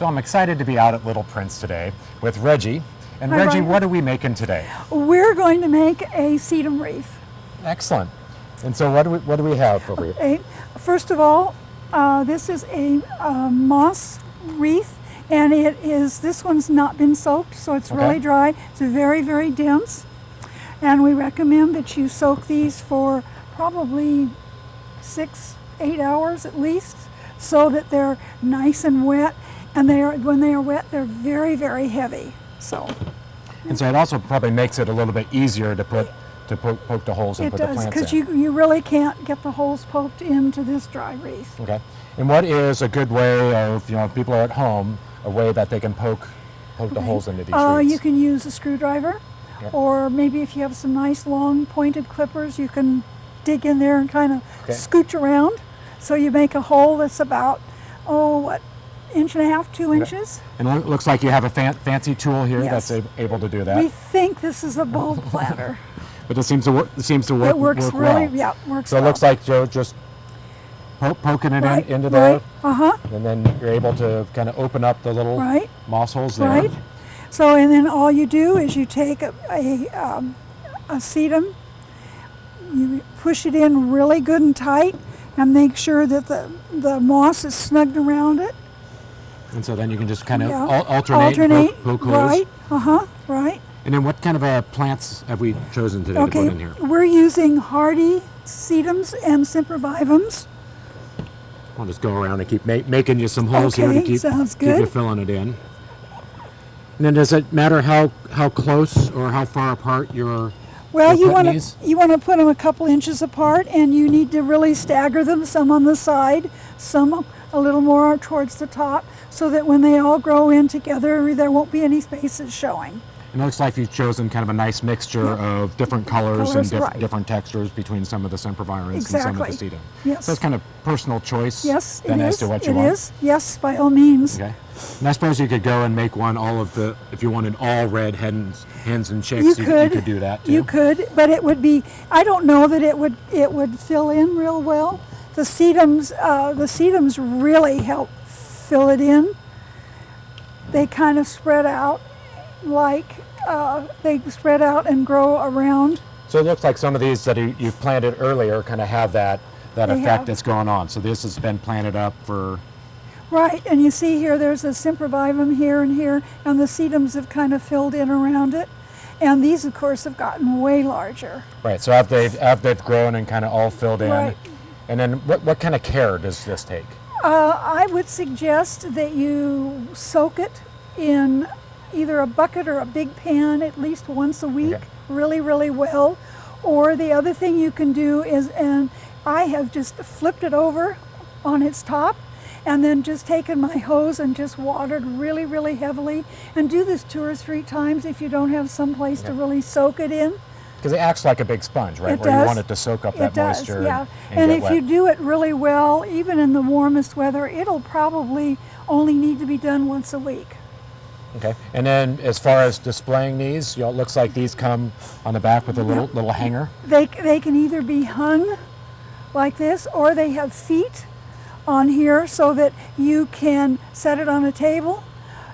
So I'm excited to be out at Little Prince today with Reggie. And Hi, Reggie, Ryan. what are we making today? We're going to make a sedum wreath. Excellent. And so what do we have over here? Okay. First of all, this is a moss wreath, and this one's not been soaked, so it's Okay. really dry. It's very, very dense, and we recommend that you soak these for probably 6-8 hours at least, so that they're nice and wet. And when they are wet, they're very, very heavy. So. And so it also probably makes it a little bit easier to poke the holes and It put the does, plants because in. you really can't get the holes poked into this dry wreath. Okay. And what is a good way of, if people are at home, a way that they can poke the holes into these wreaths? You can use a screwdriver, Yep. or maybe if you have some nice long pointed clippers, you can dig in there and kind of scooch around. So you make a hole that's about, 1.5 to 2 inches. And it looks like you have a fancy tool here Yes. that's able to do that. We think this is a bulb planter. But it seems to work. It works really, well. yeah, works So it well. looks like you're just poking it Right, into there, right, uh-huh, and then you're able to kind of open up the little right, moss holes there. right. So, and then all you do is you take a sedum, you push it in really good and tight, and make sure that the moss is snugged around it. And so then you can just kind of Yeah. alternate poke holes. Right, right. And then what kind of plants have we chosen today to put in here? We're using hardy sedums and sempervivums. I'll just go around and keep making you some holes here to Okay, sounds keep you good. filling it in. And then does it matter how close or how far apart you're Well, you putting want these? to put them a couple inches apart, and you need to really stagger them, some on the side, some a little more towards the top, so that when they all grow in together, there won't be any spaces showing. And it looks like you've chosen kind of a nice mixture of different colors and Right. different textures between some of the sempervirens and some of the Exactly. sedum. Yes. So it's kind of personal choice Yes, then it as is. to what you It want. is. Yes, by all means. Okay. And I suppose you could go and make one if you wanted all red hens and chicks, you could do that too. You could, but it would be, I don't know that it would fill in real well. The sedums really help fill it in. They kind of spread out and grow around. So it looks like some of these that you've planted earlier kind of have that effect have. that's going on. So this has been planted up for. Right, and you see here there's a sempervivum here, and the sedums have kind of filled in around it. And these, of course, have gotten way larger. Right, so after they've grown and kind of all filled in. Right. And then what kind of care does this take? I would suggest that you soak it in either a bucket or a big pan at least once a week, Okay. really, really well. Or the other thing you can do is, and I have just flipped it over on its top, and then just taken my hose and just watered really, really heavily. And do this 2 or 3 times if you don't have some place to really soak it in. Because it acts like a big sponge, right? It Where does. you want it to soak up that It does, moisture. yeah. And And get if you wet. do it really well, even in the warmest weather, it'll probably only need to be done once a week. Okay. And then as far as displaying these, it looks like these come on the back with a little hanger. They can either be hung like this, or they have feet on here so that you can set it on a table.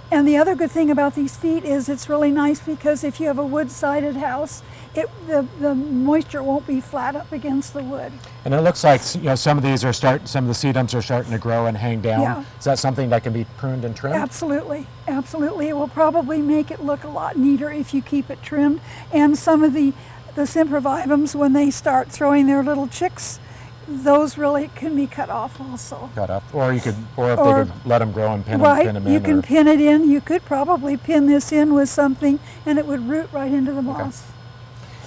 And the other good thing about these feet is it's really nice because if you have a wood-sided house, the moisture won't be flat up against the wood. And it looks like some of these some of the sedums are starting to grow and hang down. Yeah. Is that something that can be pruned and trimmed? Absolutely, absolutely. It will probably make it look a lot neater if you keep it trimmed. And some of the sempervivums, when they start throwing their little chicks, those really can be cut off also. Cut up, or if they could let them grow and pin them in. You can pin it in. You could probably pin this in with something, and it would root right into the moss.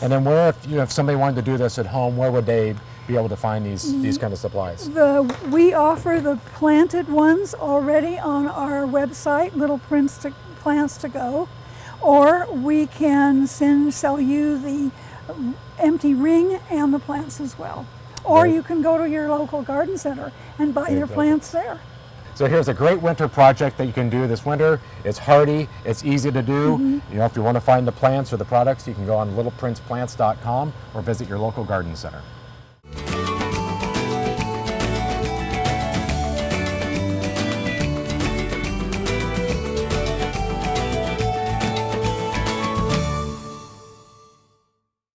And then where, if somebody wanted to do this at home, where would they be able to find these kind of supplies? We offer the planted ones already on our website, Little Prince Plants to Go, or we can sell you the empty ring and the plants as well. Or you can go to your local garden center and buy your plants there. So here's a great winter project that you can do this winter. It's hardy, it's easy to do. If you want to find the plants or the products, you can go on littleprinceplants.com or visit your local garden center.